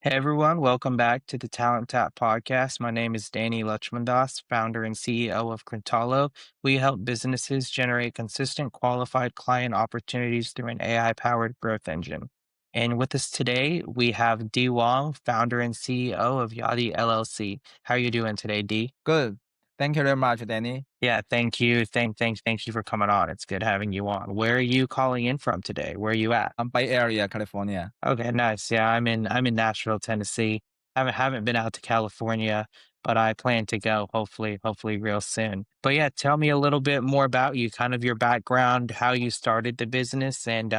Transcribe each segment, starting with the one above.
Hey everyone, welcome back to the Talent Tap podcast. My name is Danny Lachmandas, founder and CEO of Crintalo. We help businesses generate consistent, qualified client opportunities through an AI-powered growth engine. And with us today, we have D. Wang, founder and CEO of Yadi LLC. How are you doing today, D? Good. Thank you very much, Danny. Yeah, thank you. Thank you for coming on. It's good having you on. Where are you calling in from today? Where are you at? I'm Bay Area, California. Okay, nice. Yeah, I'm in Nashville, Tennessee. Haven't been out to California, but I plan to go hopefully real soon. But yeah, tell me a little bit more about you, kind of your background, how you started the business, and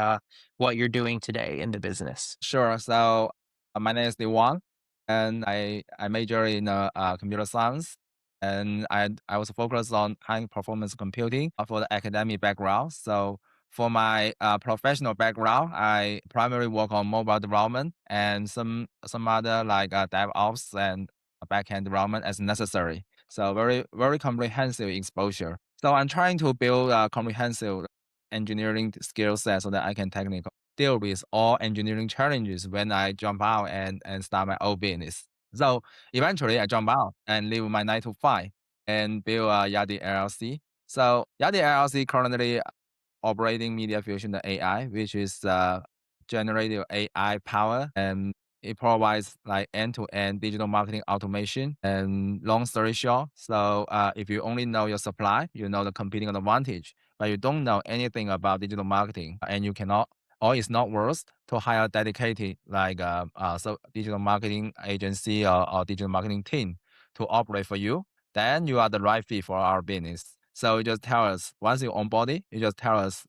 what you're doing today in the business. Sure. So my name is Wang, and I major in computer science, and I was focused on high performance computing for the academic background. So for my professional background, I primarily work on mobile development and some other like DevOps and backend development as necessary. So very comprehensive exposure. So I'm trying to build a comprehensive engineering skill set so that I can technically deal with all engineering challenges when I jump out and start my own business. So eventually I jump out and leave my 9 to 5 and build a Yadi LLC. So Yadi LLC currently operating media fusion AI, which is generative AI power, and it provides like end-to-end digital marketing automation. And long story short, so if you only know your supply, you know the competing advantage, but you don't know anything about digital marketing, and you cannot, or it's not worth to hire a dedicated like so digital marketing agency or digital marketing team to operate for you, then you are the right fit for our business. So you just tell us once you onboard it, you just tell us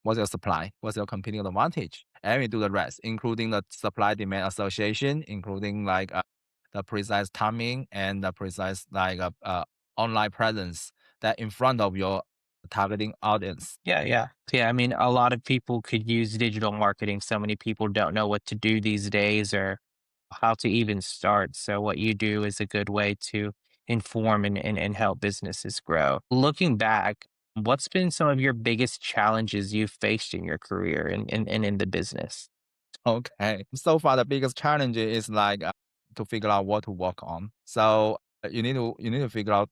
what's your supply, what's your competing advantage, and we do the rest, including the supply demand association, including like the precise timing and the precise like online presence that in front of your targeting audience. Yeah. I mean, a lot of people could use digital marketing. So many people don't know what to do these days or how to even start. So what you do is a good way to inform and help businesses grow. Looking back, what's been some of your biggest challenges you've faced in your career and in the business? Okay. So far, the biggest challenge is like to figure out what to work on. So you need to figure out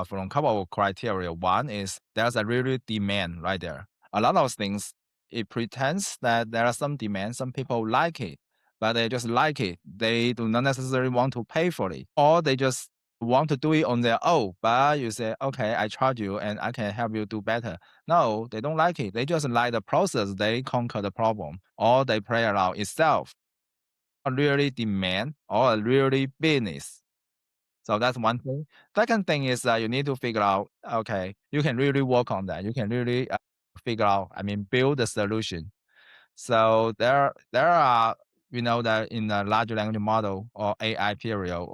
from a couple of criteria. One is there's a really demand right there. A lot of things it pretends that there are some demand. Some people like it, but they just like it. They do not necessarily want to pay for it, or they just want to do it on their own. But you say, okay, I charge you and I can help you do better. No, they don't like it. They just like the process. They conquer the problem or they play around itself. A really demand or a really business. So that's one thing. Second thing is that you need to figure out, okay, you can really work on that. You can really figure out, I mean, build a solution. So there are, that in the large language model or AI period,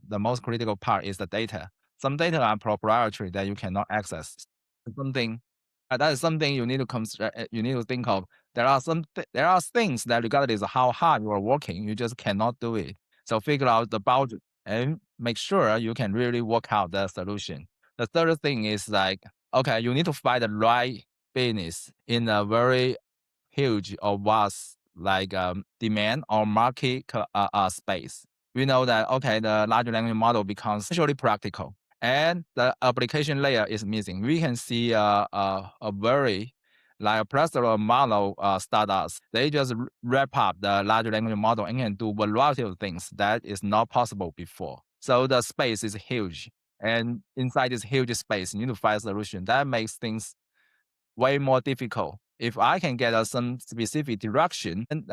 the most critical part is the data. Some data are proprietary that you cannot access. Something that is something you need to you need to think of. There are things that regardless of how hard you are working, you just cannot do it. So figure out the boundary and make sure you can really work out the solution. The third thing is like, okay, you need to find the right business in a very huge or vast like demand or market space. We know that okay, the large language model becomes actually practical, and the application layer is missing. We can see a very like a plethora of model startups. They just wrap up the large language model and can do a variety of things that is not possible before. So the space is huge, and inside this huge space, you need to find a solution that makes things way more difficult. If I can get some specific direction and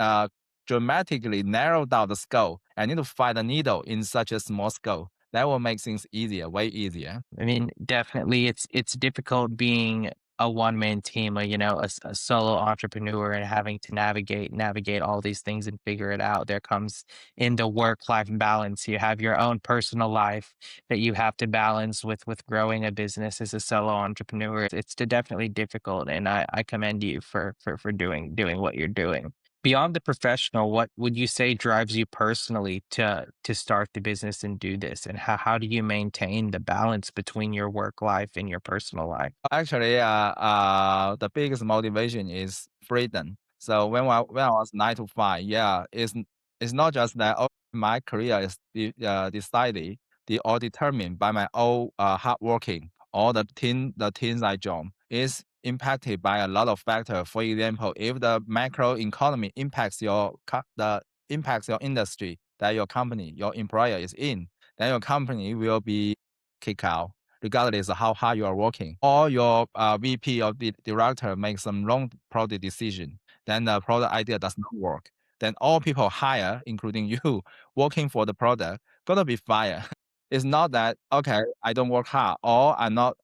dramatically narrow down the scope, I need to find a needle in such a small scope. That will make things easier, way easier. I mean, definitely, it's difficult being a one man team, a solo entrepreneur, and having to navigate all these things and figure it out. There comes in the work life balance. You have your own personal life that you have to balance with growing a business as a solo entrepreneur. It's definitely difficult, and I commend you for doing what you're doing. Beyond the professional, what would you say drives you personally to start the business and do this? And how do you maintain the balance between your work life and your personal life? Actually, the biggest motivation is freedom. So when I was 9 to 5, yeah, It's not just that, oh, my career is decided or determined by my own hard working or the teams I join. It's impacted by a lot of factors. For example, if the macro economy impacts impacts your industry that your company, your employer is in, then your company will be kicked out, regardless of how hard you are working. Or your VP or the director makes some wrong product decision, then the product idea does not work. Then all people hire, including you, working for the product, gonna be fired. It's not that, okay, I don't work hard or I'm not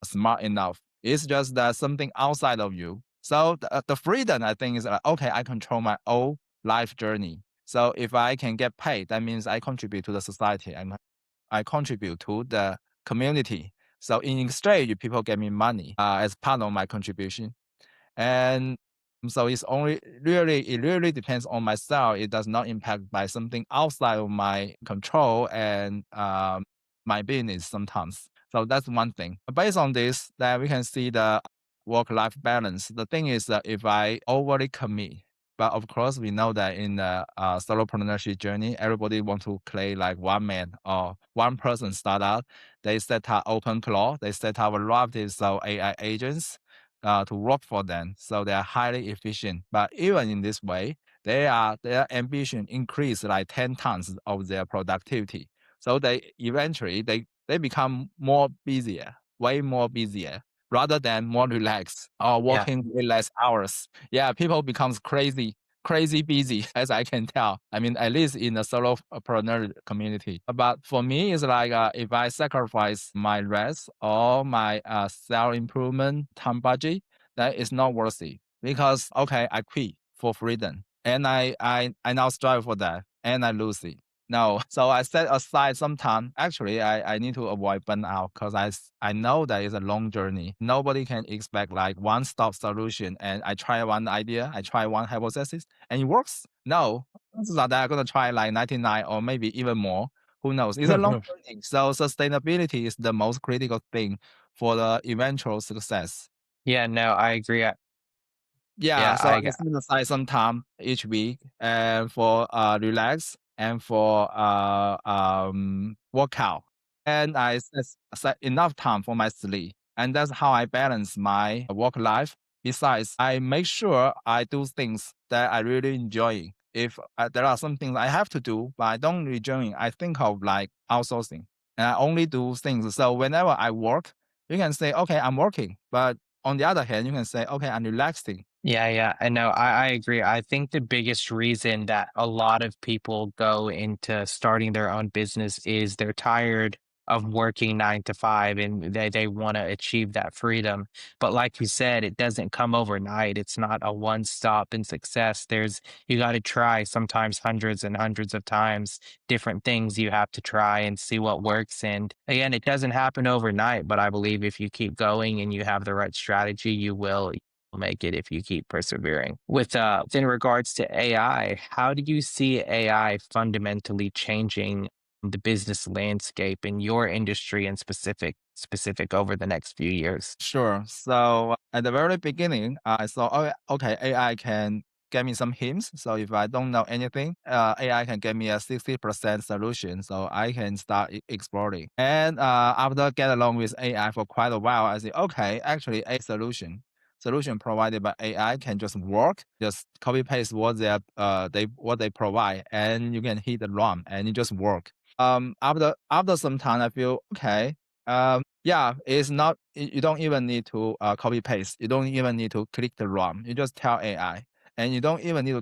smart enough. It's just that something outside of you. So the freedom, I think, is like, okay, I control my own life journey. So if I can get paid, that means I contribute to the society and I contribute to the community. So in exchange, people get me money as part of my contribution. And so it really depends on myself. It does not impact by something outside of my control and my business sometimes. So that's one thing. Based on this, that we can see the work-life balance. The thing is that if I overly commit, but of course we know that in the solopreneurship journey, everybody want to play like one man or one person startup. They set up open cloud. They set up a lot of so AI agents to work for them. So they are highly efficient. But even in this way, their ambition increase like 10 times of their productivity. So they eventually they become more busier, way more busier, rather than more relaxed or Yeah. working way less hours. Yeah, people becomes crazy busy, as I can tell. I mean, at least in the solopreneur community. But for me, it's like if I sacrifice my rest or my self improvement time budget, that is not worth it. Because okay, I quit for freedom, and I now strive for that, and I lose it. No, so I set aside some time. Actually, I need to avoid burnout because I know that it's a long journey. Nobody can expect like one stop solution. And I try one idea, I try one hypothesis, and it works. No, chances are that I'm gonna try like 99 or maybe even more. Who knows? It's a long journey. So sustainability is the most critical thing for the eventual success. Yeah, no, I agree. Yeah, Yeah, so I set aside some time each week and for relax and for workout. And I set enough time for my sleep. And that's how I balance my work life. Besides, I make sure I do things that I really enjoy. If there are some things I have to do, but I don't really enjoy, I think of like outsourcing. And I only do things. So whenever I work, you can say, okay, I'm working. But on the other hand, you can say, okay, I'm relaxing. yeah, yeah. I know. I agree. I think the biggest reason that a lot of people go into starting their own business is they're tired of working 9 to 5 and they want to achieve that freedom. But like you said, it doesn't come overnight. It's not a one stop in success. You got to try sometimes hundreds and hundreds of times different things you have to try and see what works. And again, it doesn't happen overnight, but I believe if you keep going and you have the right strategy, you will make it if you keep persevering. In regards to AI, how do you see AI fundamentally changing the business landscape in your industry and specific over the next few years? Sure. So at the very beginning, I thought, oh, okay, AI can get me some hints. So if I don't know anything, AI can get me a 60% solution. So I can start exploring. And after get along with AI for quite a while, I say, okay, actually a solution provided by AI can just work, just copy paste what they provide, and you can hit the run and it just work. After some time, I feel okay. Yeah, it's not. You don't even need to copy paste. You don't even need to click the ROM. You just tell AI, and you don't even need to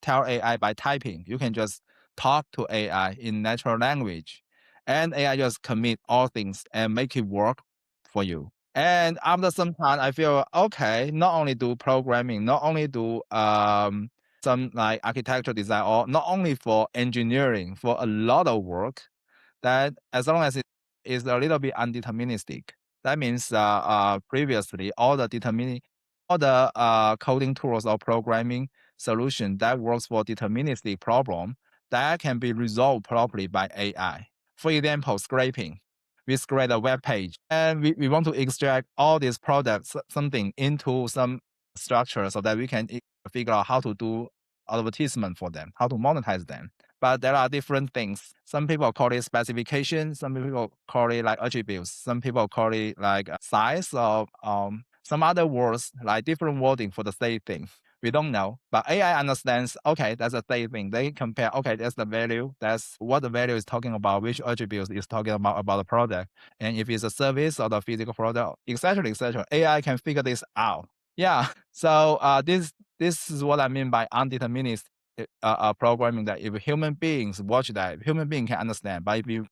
tell AI by typing. You can just talk to AI in natural language, and AI just commit all things and make it work for you. And after some time, I feel okay. Not only do programming, not only do some like architecture design, or not only for engineering, for a lot of work that as long as it is a little bit undeterministic. That means previously all the coding tools or programming solution that works for deterministic problem that can be resolved properly by AI. For example, scraping. We scrape a web page and we want to extract all these products something into some structure so that we can figure out how to do advertisement for them, how to monetize them. But there are different things. Some people call it specification. Some people call it like attributes. Some people call it like size or some other words, like different wording for the same thing. We don't know, but AI understands, okay, that's the same thing. They compare, okay, that's the value. That's what the value is talking about, which attributes is talking about the product. And if it's a service or the physical product, etc., etc., AI can figure this out. Yeah. So this is what I mean by undeterministic programming. That if human beings watch that, human being can understand. But if you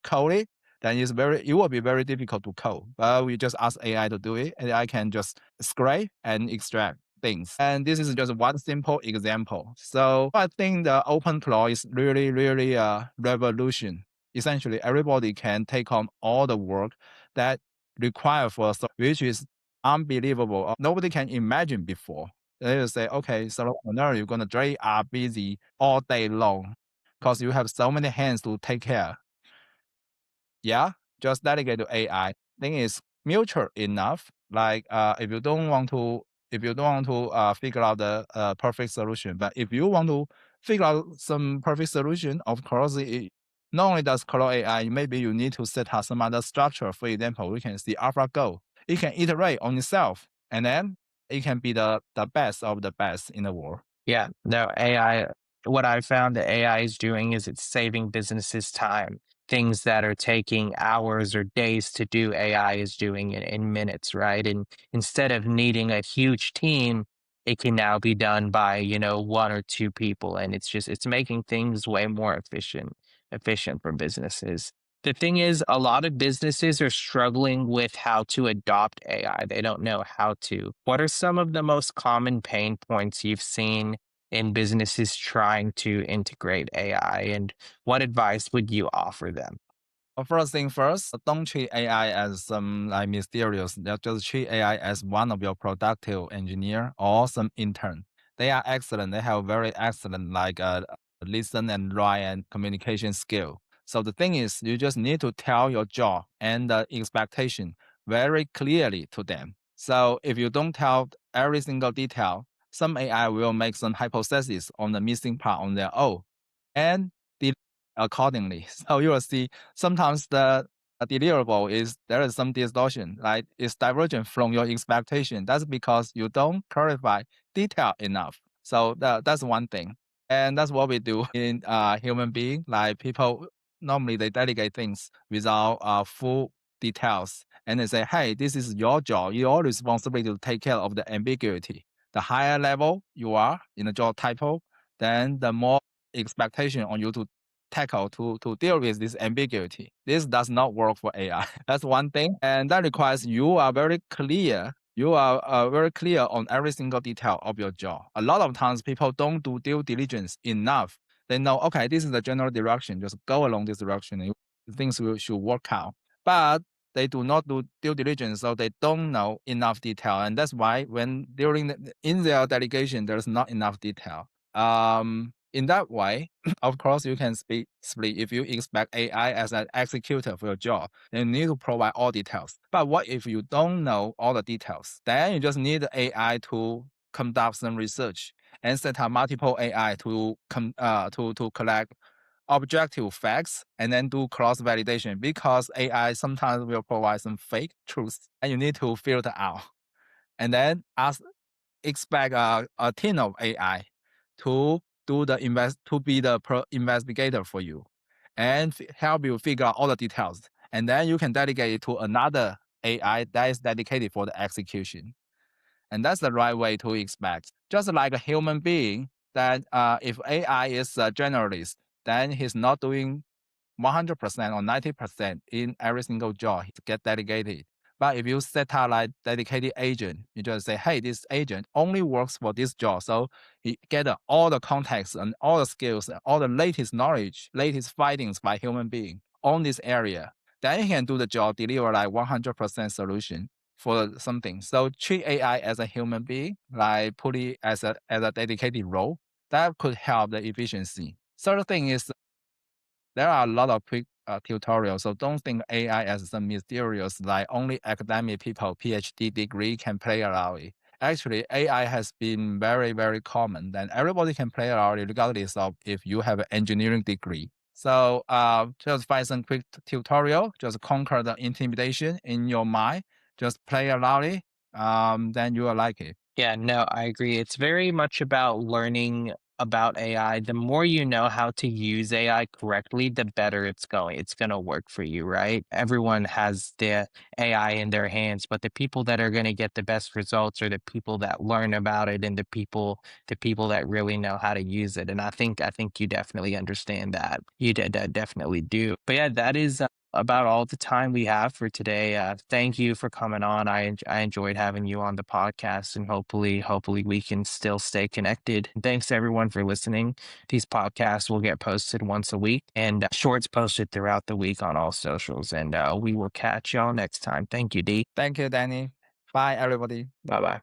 code it, then it will be very difficult to code. But we just ask AI to do it, and AI can just scrape and extract things. And this is just one simple example. So I think the open cloud is really, really a revolution. Essentially, everybody can take on all the work that require for which is unbelievable. Nobody can imagine before. They will say, okay, so entrepreneur, you're gonna are busy all day long because you have so many hands to take care. Yeah, just delegate to AI. Thing is mutual enough. Like if you don't want to figure out the perfect solution, but if you want to figure out some perfect solution, of course, not only does Cloud AI, maybe you need to set up some other structure. For example, we can see AlphaGo. It can iterate on itself, and then it can be the best of the best in the world. Yeah, no, AI, what I found that AI is doing is it's saving businesses time. Things that are taking hours or days to do, AI is doing it in minutes, right? And instead of needing a huge team, it can now be done by, one or two people. And it's making things way more efficient for businesses. The thing is, a lot of businesses are struggling with how to adopt AI. They don't know how to. What are some of the most common pain points you've seen in businesses trying to integrate AI, and what advice would you offer them? First thing first, don't treat AI as some like mysterious. Just treat AI as one of your productive engineer or some intern. They are excellent. They have very excellent like listen and write and communication skill. So the thing is, you just need to tell your job and the expectation very clearly to them. So if you don't tell every single detail, some AI will make some hypothesis on the missing part on their own and delete accordingly. So you will see sometimes the deliverable is there is some distortion, like it's divergent from your expectation. That's because you don't clarify detail enough. So that's one thing. And that's what we do in human being. Like people normally they delegate things without full details. And they say, hey, this is your job, your responsibility to take care of the ambiguity. The higher level you are in the job title, then the more expectation on you to tackle to deal with this ambiguity. This does not work for AI. That's one thing, and that requires you are very clear. You are very clear on every single detail of your job. A lot of times, people don't do due diligence enough. They know, okay, this is the general direction. Just go along this direction, and things should work out. But they do not do due diligence, so they don't know enough detail, and that's why when in their delegation, there's not enough detail. In that way, of course, you can split. If you expect AI as an executor for your job, then you need to provide all details. But what if you don't know all the details? Then you just need AI to conduct some research and set up multiple AI to collect objective facts and then do cross validation because AI sometimes will provide some fake truths and you need to filter out and then expect a team of AI to to be the investigator for you and help you figure out all the details. And then you can delegate it to another AI that is dedicated for the execution. And that's the right way to expect. Just like a human being, that if AI is a generalist, then he's not doing 100% or 90% in every single job to get delegated. But if you set up like dedicated agent, you just say, hey, this agent only works for this job. So he get all the context and all the skills and all the latest knowledge, latest findings by human being on this area. Then he can do the job, deliver like 100% solution for something. So treat AI as a human being, like put it as a dedicated role. That could help the efficiency. Third thing is there are a lot of quick tutorials, so don't think AI as some mysterious, like only academic people, PhD degree can play around it. actually AI has been very, very common. Then everybody can play around it regardless of if you have an engineering degree. So just find some quick tutorial, just conquer the intimidation in your mind, just play around it. Then you will like it. Yeah, no, I agree. It's very much about learning about AI. The more you know how to use AI correctly, the better it's going. It's going to work for you, right? Everyone has the AI in their hands, but the people that are going to get the best results are the people that learn about it and the people that really know how to use it. And I think you definitely understand that. You definitely do. But yeah, that is about all the time we have for today. Thank you for coming on. I enjoyed having you on the podcast, and hopefully we can still stay connected. And thanks everyone for listening. These podcasts will get posted once a week, and shorts posted throughout the week on all socials. And we will catch y'all next time. Thank you, D. Thank you, Danny. Bye, everybody. Bye bye.